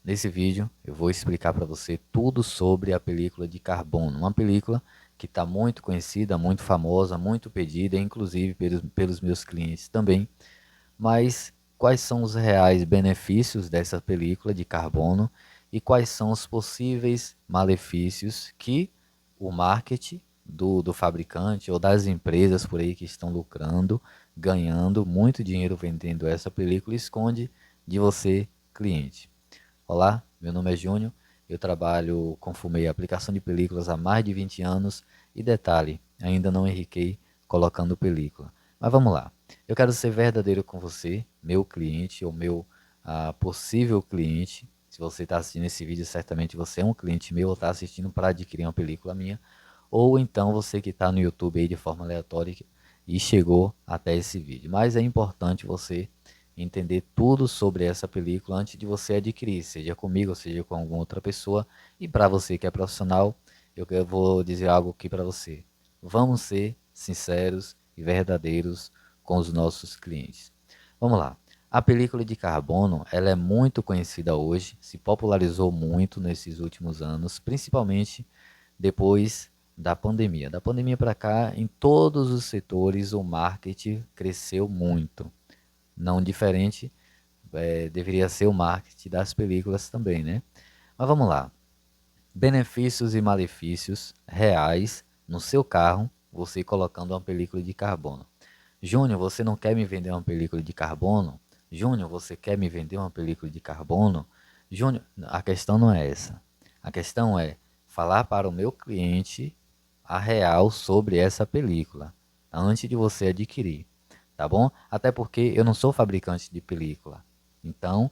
Nesse vídeo eu vou explicar para você tudo sobre a película de carbono, uma película que está muito conhecida, muito famosa, muito pedida, inclusive pelos meus clientes também. Mas quais são os reais benefícios dessa película de carbono e quais são os possíveis malefícios que o marketing do fabricante ou das empresas por aí que estão lucrando, ganhando muito dinheiro vendendo essa película, esconde de você, cliente. Olá, meu nome é Júnior, eu trabalho com fumê e aplicação de películas há mais de 20 anos e detalhe, ainda não enriquei colocando película. Mas vamos lá, eu quero ser verdadeiro com você, meu cliente ou meu possível cliente. Se você está assistindo esse vídeo, certamente você é um cliente meu ou está assistindo para adquirir uma película minha. Ou então você que está no YouTube aí de forma aleatória e chegou até esse vídeo. Mas é importante você entender tudo sobre essa película antes de você adquirir, seja comigo ou seja com alguma outra pessoa. E para você que é profissional, eu vou dizer algo aqui para você. Vamos ser sinceros e verdadeiros com os nossos clientes. Vamos lá. A película de carbono, ela é muito conhecida hoje, se popularizou muito nesses últimos anos, principalmente depois da pandemia. Da pandemia para cá, em todos os setores, o marketing cresceu muito. Não diferente, deveria ser o marketing das películas também, né? Mas vamos lá. Benefícios e malefícios reais no seu carro, você colocando uma película de carbono. Júnior, você não quer me vender uma película de carbono? Júnior, você quer me vender uma película de carbono? Júnior, a questão não é essa. A questão é falar para o meu cliente a real sobre essa película antes de você adquirir, tá bom? Até porque eu não sou fabricante de película. Então,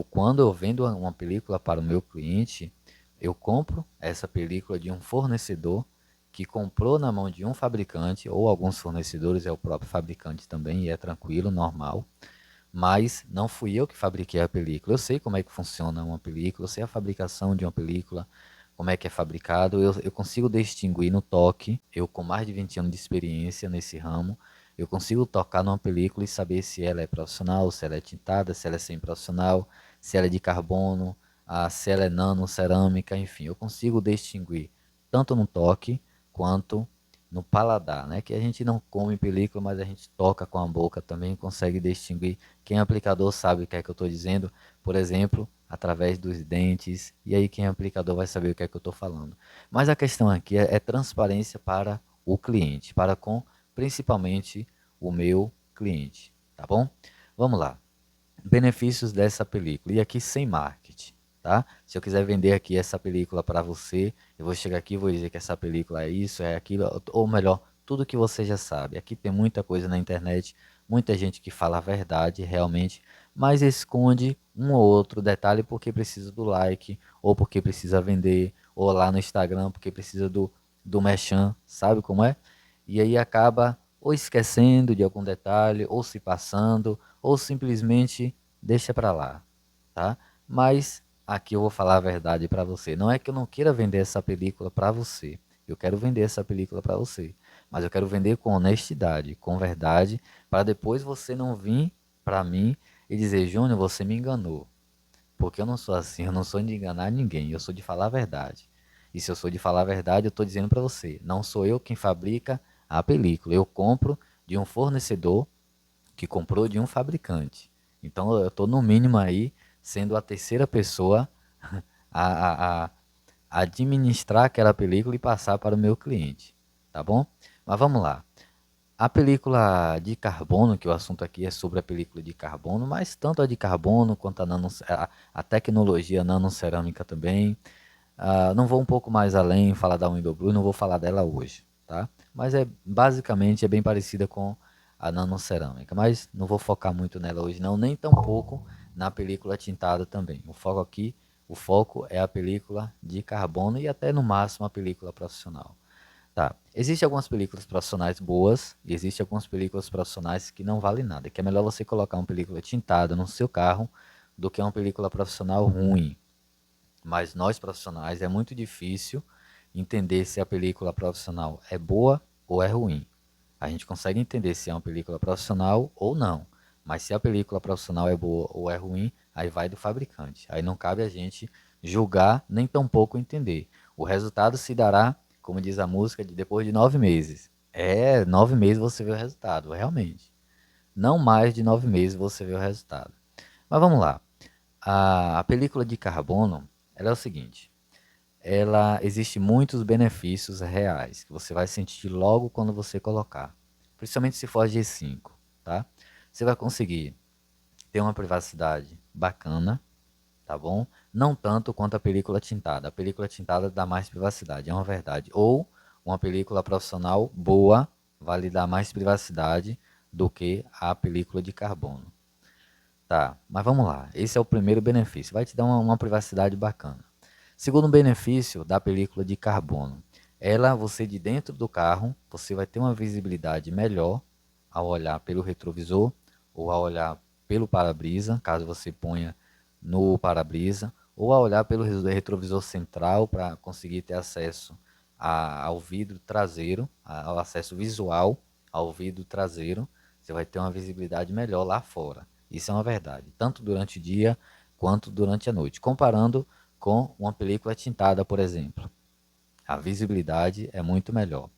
quando eu vendo uma película para o meu cliente, eu compro essa película de um fornecedor que comprou na mão de um fabricante, ou alguns fornecedores é o próprio fabricante também, e é tranquilo, normal. Mas não fui eu que fabriquei a película. Eu sei como é que funciona uma película, eu sei a fabricação de uma película, como é que é fabricado. Eu consigo distinguir no toque, eu com mais de 20 anos de experiência nesse ramo, eu consigo tocar numa película e saber se ela é profissional, se ela é tintada, se ela é semi-profissional, se ela é de carbono, se ela é nano, cerâmica, enfim. Eu consigo distinguir tanto no toque quanto no paladar, né? Que a gente não come película, mas a gente toca com a boca também, consegue distinguir. Quem é aplicador sabe o que é que eu estou dizendo, por exemplo, através dos dentes, e aí quem é aplicador vai saber o que é que eu estou falando. Mas a questão aqui é transparência para o cliente, para com principalmente o meu cliente, tá bom? Vamos lá. Benefícios dessa película. E aqui sem marketing, tá? Se eu quiser vender aqui essa película para você, eu vou chegar aqui e vou dizer que essa película é isso, é aquilo, ou melhor, tudo que você já sabe. Aqui tem muita coisa na internet, muita gente que fala a verdade realmente, mas esconde um ou outro detalhe porque precisa do like, ou porque precisa vender, ou lá no Instagram porque precisa do merchan, sabe como é? E aí acaba ou esquecendo de algum detalhe, ou se passando, ou simplesmente deixa para lá, tá? Mas aqui eu vou falar a verdade para você. Não é que eu não queira vender essa película para você. Eu quero vender essa película para você, mas eu quero vender com honestidade, com verdade, para depois você não vir para mim e dizer, Júnior, você me enganou. Porque eu não sou assim, eu não sou de enganar ninguém, eu sou de falar a verdade. E se eu sou de falar a verdade, eu estou dizendo para você, não sou eu quem fabrica a película, eu compro de um fornecedor que comprou de um fabricante. Então eu estou no mínimo aí sendo a terceira pessoa a, a, a administrar aquela película e passar para o meu cliente, tá bom? Mas vamos lá. A película de carbono, que o assunto aqui é sobre a película de carbono, mas tanto a de carbono quanto a tecnologia nanocerâmica também. Não vou um pouco mais além falar da Window Blue, não vou falar dela hoje, tá? Mas basicamente é bem parecida com a nanocerâmica, mas não vou focar muito nela hoje não, nem tampouco na película tintada também. O foco é a película de carbono e até no máximo a película profissional. Tá. Existem algumas películas profissionais boas e existem algumas películas profissionais que não valem nada. Que é melhor você colocar uma película tintada no seu carro do que uma película profissional ruim. Mas nós profissionais é muito difícil entender se a película profissional é boa ou é ruim. A gente consegue entender se é uma película profissional ou não. Mas se a película profissional é boa ou é ruim, Aí vai do fabricante. Aí não cabe a gente julgar, nem tampouco entender. O resultado se dará, como diz a música, depois de 9 meses. 9 meses você vê o resultado, realmente. Não mais de 9 meses você vê o resultado. Mas vamos lá. A película de carbono, ela é o seguinte. Ela existe muitos benefícios reais que você vai sentir logo quando você colocar. Principalmente se for a G5, tá? Você vai conseguir ter uma privacidade bacana, tá bom? Não tanto quanto a película tintada. A película tintada dá mais privacidade, é uma verdade. Ou uma película profissional boa vai lhe dar mais privacidade do que a película de carbono. Tá, mas vamos lá. Esse é o primeiro benefício. Vai te dar uma privacidade bacana. Segundo benefício da película de carbono. Ela, você de dentro do carro, você vai ter uma visibilidade melhor ao olhar pelo retrovisor ou ao olhar pelo para-brisa, caso você ponha no para-brisa, ou ao olhar pelo retrovisor central para conseguir ter acesso ao vidro traseiro, ao acesso visual ao vidro traseiro. Você vai ter uma visibilidade melhor lá fora. Isso é uma verdade, tanto durante o dia quanto durante a noite. Comparando com uma película tintada, por exemplo, a visibilidade é muito melhor,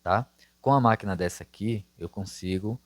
tá? Com a máquina dessa aqui, eu consigo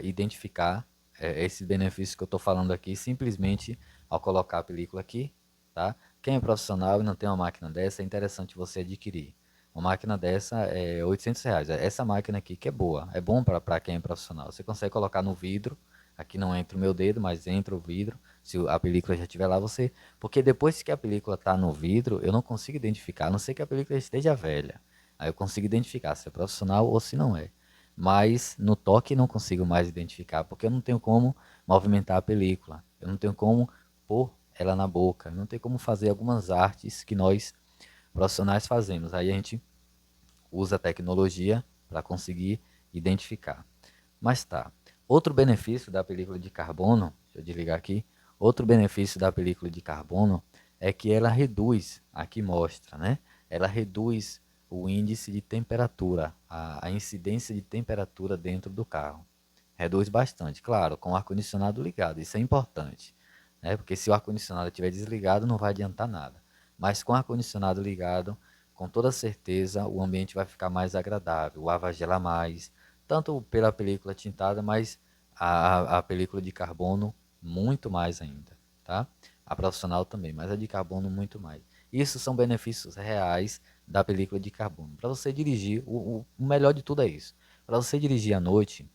identificar esses benefícios que eu estou falando aqui simplesmente ao colocar a película aqui, tá? Quem é profissional e não tem uma máquina dessa, é interessante você adquirir. Uma máquina dessa é R$ 800. Essa máquina aqui que é boa, é bom para quem é profissional. Você consegue colocar no vidro, aqui não entra o meu dedo, mas entra o vidro. Se a película já estiver lá, você... Porque depois que a película está no vidro, eu não consigo identificar, a não ser que a película esteja velha. Aí eu consigo identificar se é profissional ou se não é. Mas no toque não consigo mais identificar, porque eu não tenho como movimentar a película. Eu não tenho como pôr ela na boca. Eu não tenho como fazer algumas artes que nós profissionais fazemos. Aí a gente usa a tecnologia para conseguir identificar. Mas tá. Outro benefício da película de carbono, deixa eu desligar aqui. Outro benefício da película de carbono é que ela reduz, aqui mostra, né? Ela reduz o índice de temperatura, a incidência de temperatura dentro do carro. Reduz bastante, claro, com o ar-condicionado ligado, isso é importante, né? Porque se o ar-condicionado estiver desligado, não vai adiantar nada. Mas com o ar-condicionado ligado, com toda certeza, o ambiente vai ficar mais agradável, o ar vai gelar mais, tanto pela película tintada, mas a película de carbono muito mais ainda, tá? A profissional também, mas a de carbono muito mais. Isso são benefícios reais da película de carbono. Para você dirigir, o melhor de tudo é isso. Para você dirigir à noite,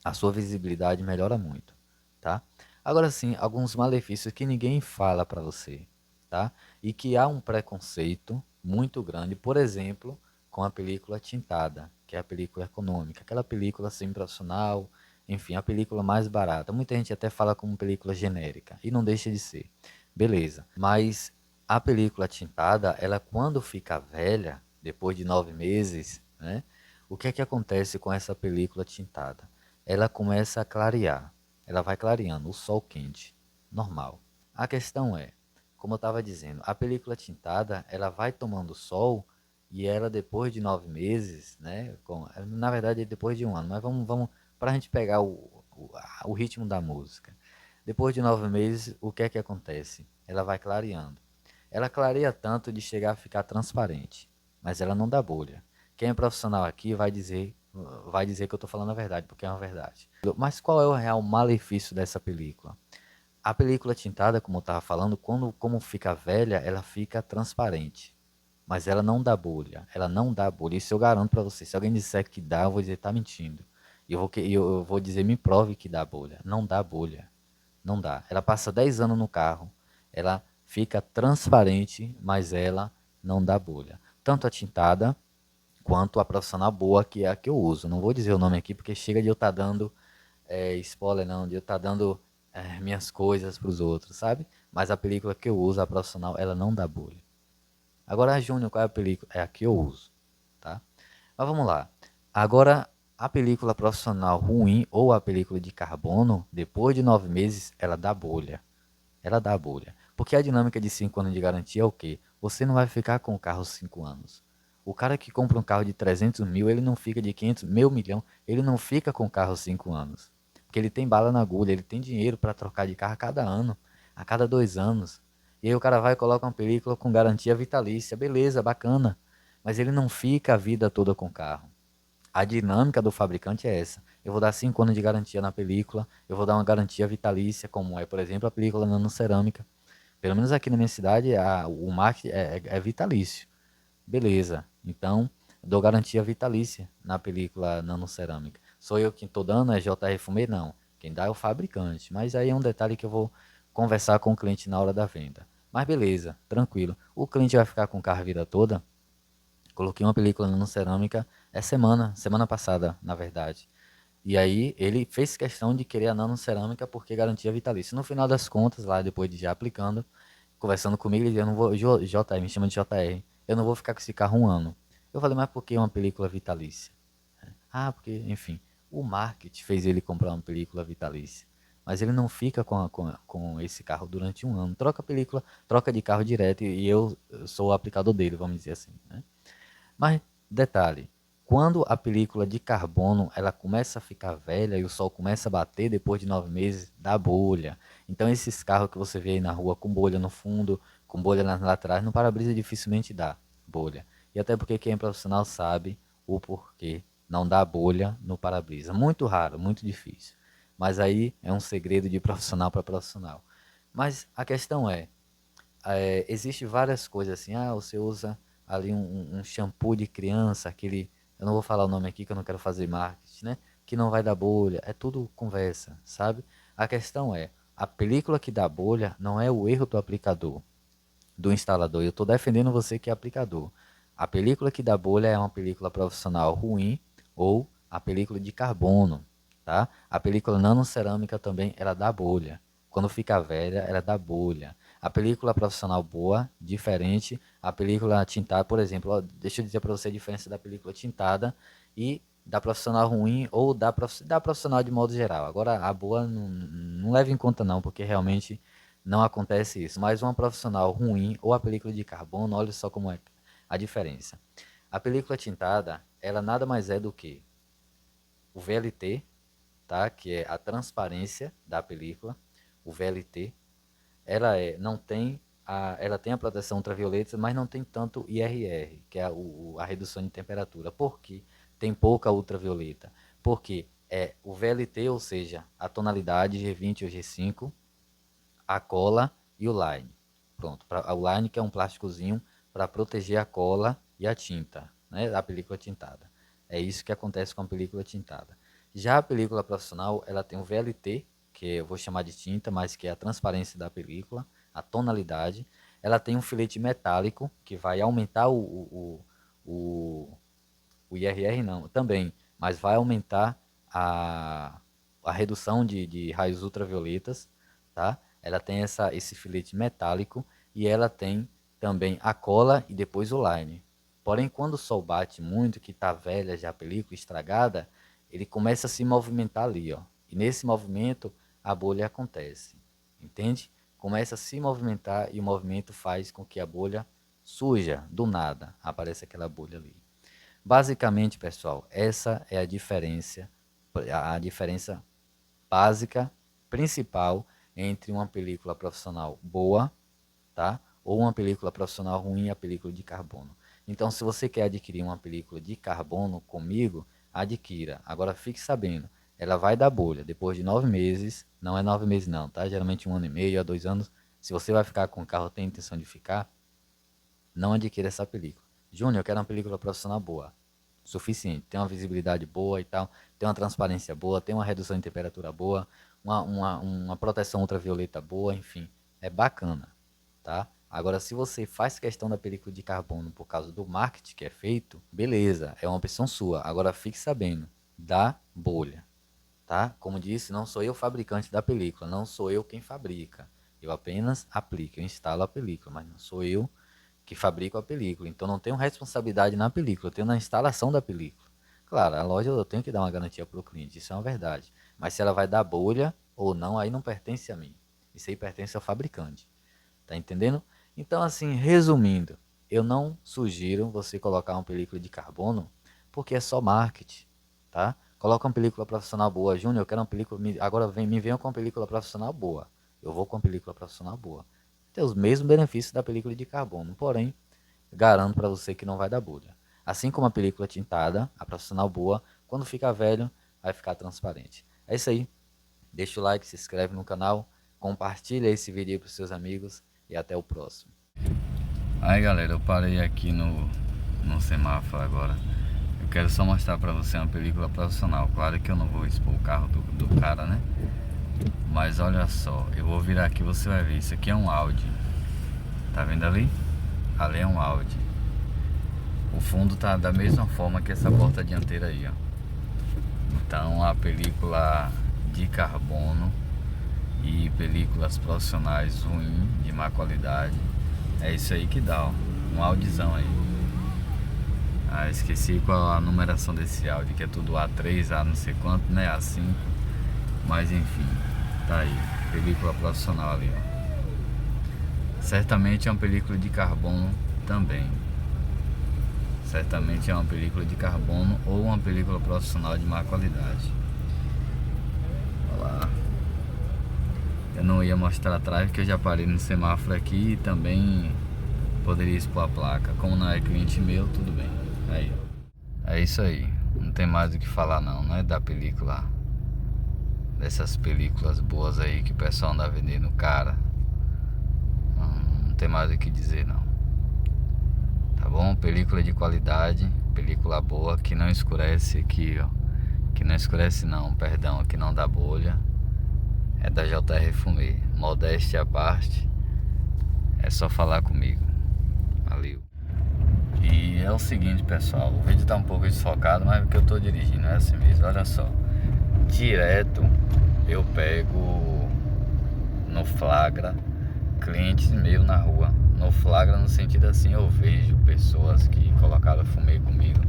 a sua visibilidade melhora muito, tá? Agora sim, alguns malefícios que ninguém fala para você, tá? E que há um preconceito muito grande, por exemplo, com a película tintada, que é a película econômica, aquela película semi-profissional, enfim, a película mais barata. Muita gente até fala como película genérica, e não deixa de ser. Beleza, mas a película tintada, ela quando fica velha, depois de 9 meses, né? O que é que acontece com essa película tintada? Ela começa a clarear. Ela vai clareando, o sol quente, normal. A questão é, como eu estava dizendo, a película tintada, ela vai tomando sol e ela depois de 9 meses, né? Na verdade é depois de um ano, mas vamos para a gente pegar o ritmo da música. Depois de 9 meses, o que é que acontece? Ela vai clareando. Ela clareia tanto de chegar a ficar transparente, mas ela não dá bolha. Quem é profissional aqui vai dizer que eu estou falando a verdade, porque é uma verdade. Mas qual é o real malefício dessa película? A película tintada, como eu estava falando, como fica velha, ela fica transparente. Mas ela não dá bolha. Ela não dá bolha. Isso eu garanto para você. Se alguém disser que dá, eu vou dizer tá mentindo. E eu vou dizer me prove que dá bolha. Não dá bolha. Não dá. Ela passa 10 anos no carro. Ela fica transparente, mas ela não dá bolha. Tanto a tintada quanto a profissional boa, que é a que eu uso. Não vou dizer o nome aqui porque chega de eu estar dando spoiler, não, de eu estar dando minhas coisas para os outros, sabe? Mas a película que eu uso, a profissional, ela não dá bolha. Agora, a Júnior, qual é a película? É a que eu uso, tá? Mas vamos lá. Agora, a película profissional ruim ou a película de carbono, depois de 9 meses, ela dá bolha. Ela dá bolha. Porque a dinâmica de 5 anos de garantia é o quê? Você não vai ficar com o carro 5 anos. O cara que compra um carro de 300 mil, ele não fica de 500, meio milhão, ele não fica com o carro 5 anos. porque ele tem bala na agulha, ele tem dinheiro para trocar de carro a cada ano, a cada 2 anos. E aí o cara vai e coloca uma película com garantia vitalícia, beleza, bacana, mas ele não fica a vida toda com o carro. A dinâmica do fabricante é essa. Eu vou dar 5 anos de garantia na película, eu vou dar uma garantia vitalícia, como é, por exemplo, a película nanocerâmica. Pelo menos aqui na minha cidade, o marketing é vitalício. Beleza. Então, dou garantia vitalícia na película nanocerâmica. Sou eu quem estou dando, é JR Fumê? Não. Quem dá é o fabricante. Mas aí é um detalhe que eu vou conversar com o cliente na hora da venda. Mas beleza, tranquilo. O cliente vai ficar com o carro a vida toda. Coloquei uma película nanocerâmica semana passada, na verdade. E aí ele fez questão de querer a nanocerâmica porque garantia vitalícia. No final das contas, lá depois de já aplicando, conversando comigo, ele disse, eu não vou, JR, me chama de JR, eu não vou ficar com esse carro 1 ano. Eu falei, mas por que uma película vitalícia? Ah, porque, enfim, o marketing fez ele comprar uma película vitalícia. Mas ele não fica com esse carro durante 1 ano. Troca a película, troca de carro direto e eu sou o aplicador dele, vamos dizer assim, né? Mas, detalhe, quando a película de carbono ela começa a ficar velha e o sol começa a bater depois de 9 meses, dá bolha. Então esses carros que você vê aí na rua com bolha no fundo, com bolha nas laterais, no para-brisa dificilmente dá bolha. E até porque quem é profissional sabe o porquê não dá bolha no para-brisa. Muito raro, muito difícil. Mas aí é um segredo de profissional para profissional. Mas a questão existe várias coisas assim. Ah, você usa ali um shampoo de criança, aquele. Eu não vou falar o nome aqui que eu não quero fazer marketing, né? Que não vai dar bolha. É tudo conversa, sabe? A questão a película que dá bolha não é o erro do aplicador, do instalador. Eu estou defendendo você que é aplicador. A película que dá bolha é uma película profissional ruim ou a película de carbono, tá? A película nanocerâmica também, ela dá bolha. Quando fica velha, ela dá bolha. A película profissional boa, diferente. A película tintada, por exemplo, ó, deixa eu dizer para você a diferença da película tintada e da profissional ruim ou da profissional de modo geral. Agora, a boa não leva em conta não, porque realmente não acontece isso. Mas uma profissional ruim ou a película de carbono, olha só como é a diferença. A película tintada, ela nada mais é do que o VLT, tá? Que é a transparência da película, o VLT. Não tem ela tem a proteção ultravioleta, mas não tem tanto IRR, que é a redução de temperatura. Por quê? Tem pouca ultravioleta. Porque é o VLT, ou seja, a tonalidade G20 ou G5, a cola e o line. Pronto, o line que é um plásticozinho para proteger a cola e a tinta, né, a película tintada. É isso que acontece com a película tintada. Já a película profissional, ela tem o VLT, que eu vou chamar de tinta, mas que é a transparência da película, a tonalidade. Ela tem um filete metálico, que vai aumentar o, o IRR não, também, mas vai aumentar a redução de raios ultravioletas, tá? Ela tem esse filete metálico e ela tem também a cola e depois o line. Porém, quando o sol bate muito, que está velha já a película, estragada, ele começa a se movimentar ali, ó. E nesse movimento, a bolha acontece, entende? Começa a se movimentar e o movimento faz com que a bolha suja, do nada, aparece aquela bolha ali. Basicamente, pessoal, essa é a diferença básica, principal entre uma película profissional boa, tá? Ou uma película profissional ruim, a película de carbono. Então, se você quer adquirir uma película de carbono comigo, adquira. Agora, fique sabendo, ela vai dar bolha depois de 9 meses. Não é 9 meses não, tá? Geralmente 1 ano e meio a 2 anos. Se você vai ficar com o carro, tem intenção de ficar, não adquira essa película. Júnior, eu quero uma película profissional boa. Suficiente. Tem uma visibilidade boa e tal. Tem uma transparência boa. Tem uma redução de temperatura boa. Uma proteção ultravioleta boa. Enfim, é bacana. Tá? Agora, se você faz questão da película de carbono por causa do marketing que é feito, beleza, é uma opção sua. Agora, fique sabendo, dá bolha. Tá? Como disse, não sou eu o fabricante da película. Não sou eu quem fabrica. Eu apenas aplico, eu instalo a película, mas não sou eu que fabrico a película. Então não tenho responsabilidade na película, eu tenho na instalação da película. Claro, a loja eu tenho que dar uma garantia para o cliente, isso é uma verdade. Mas se ela vai dar bolha ou não, aí não pertence a mim. Isso aí pertence ao fabricante. Tá entendendo? Então, assim, resumindo, eu não sugiro você colocar uma película de carbono porque é só marketing, tá? Coloca uma película profissional boa. Júnior, eu quero uma película, agora me venha com uma película profissional boa. Eu vou com uma película profissional boa. Tem os mesmos benefícios da película de carbono, porém, garanto para você que não vai dar bolha. Assim como a película tintada, a profissional boa, quando ficar velho, vai ficar transparente. É isso aí. Deixa o like, se inscreve no canal, compartilha esse vídeo para os seus amigos e até o próximo. Aí galera, eu parei aqui no semáforo agora. Eu quero só mostrar pra você uma película profissional. Claro que eu não vou expor o carro do cara, né? Mas olha só, eu vou virar aqui, você vai ver. Isso aqui é um Audi. Tá vendo ali? Ali é um Audi. O fundo tá da mesma forma que essa porta dianteira aí, ó. Então a película de carbono e películas profissionais ruins, de má qualidade, é isso aí que dá, ó. Um Audizão aí. Ah, esqueci qual a numeração desse Audi, que é tudo A3, A não sei quanto, né? A5. Mas enfim, tá aí. Película profissional ali, ó. Certamente é uma película de carbono também. Certamente é uma película de carbono ou uma película profissional de má qualidade. Olha lá. Eu não ia mostrar atrás porque eu já parei no semáforo aqui e também poderia expor a placa. Como não é cliente meu, tudo bem. Aí, é isso aí. Não tem mais o que falar não, né? Da película. Dessas películas boas aí que o pessoal anda vendendo cara. Não tem mais o que dizer não. Tá bom? Película de qualidade, película boa, que não escurece aqui, ó. Que não escurece não, perdão, que não dá bolha. É da JR Fumê. Modéstia à parte, é só falar comigo. Valeu. E é o seguinte, pessoal, o vídeo tá um pouco desfocado, mas é porque eu tô dirigindo, é assim mesmo. Olha só, direto eu pego no flagra clientes meus na rua. No flagra no sentido assim, eu vejo pessoas que colocaram fumê comigo.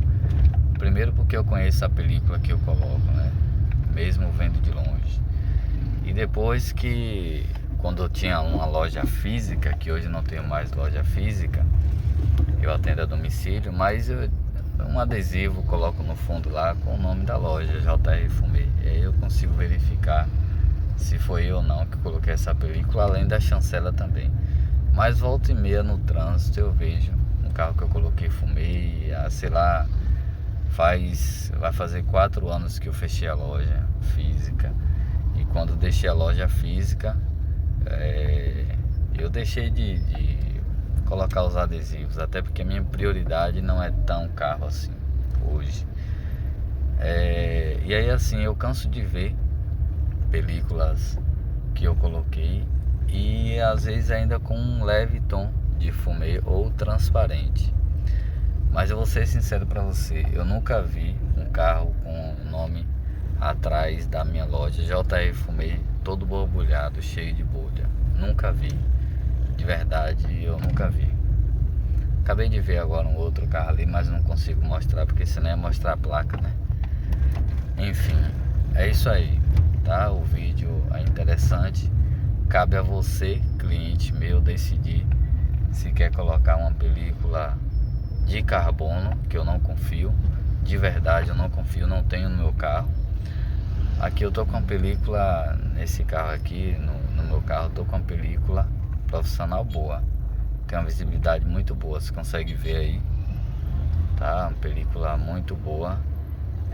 Primeiro porque eu conheço a película que eu coloco, né? Mesmo vendo de longe. E depois que, quando eu tinha uma loja física, que hoje não tenho mais loja física, eu atendo a domicílio, mas um adesivo coloco no fundo lá com o nome da loja, JR Fumê. E aí eu consigo verificar se foi eu ou não que coloquei essa película, além da chancela também. Mas volta e meia no trânsito eu vejo um carro que eu coloquei fumê, sei lá, vai fazer 4 anos que eu fechei a loja física. E quando deixei a loja física, eu deixei de colocar os adesivos, até porque minha prioridade não é tão carro assim hoje. E aí assim, eu canso de ver películas que eu coloquei e às vezes ainda com um leve tom de fumê ou transparente. Mas eu vou ser sincero para você, eu nunca vi um carro com o nome atrás da minha loja JR Fumê todo borbulhado, cheio de bolha. Nunca vi. De verdade, eu nunca vi. Acabei de ver agora um outro carro ali, mas não consigo mostrar, porque senão é mostrar a placa, né? Enfim, é isso aí, tá? O vídeo é interessante. Cabe a você, cliente meu, decidir se quer colocar uma película de carbono, que eu não confio. De verdade, eu não confio, não tenho no meu carro. Aqui eu tô com a película, nesse carro aqui, no meu carro, tô com a película profissional boa. Tem uma visibilidade muito boa, você consegue ver aí, tá? Uma película muito boa.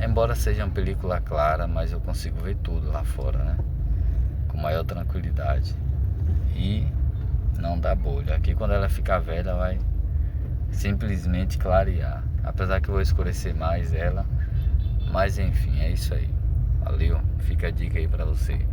Embora seja uma película clara, mas eu consigo ver tudo lá fora, né? Com maior tranquilidade. E não dá bolha. Aqui quando ela ficar velha vai simplesmente clarear. Apesar que eu vou escurecer mais ela. Mas enfim, é isso aí. Valeu, fica a dica aí pra você.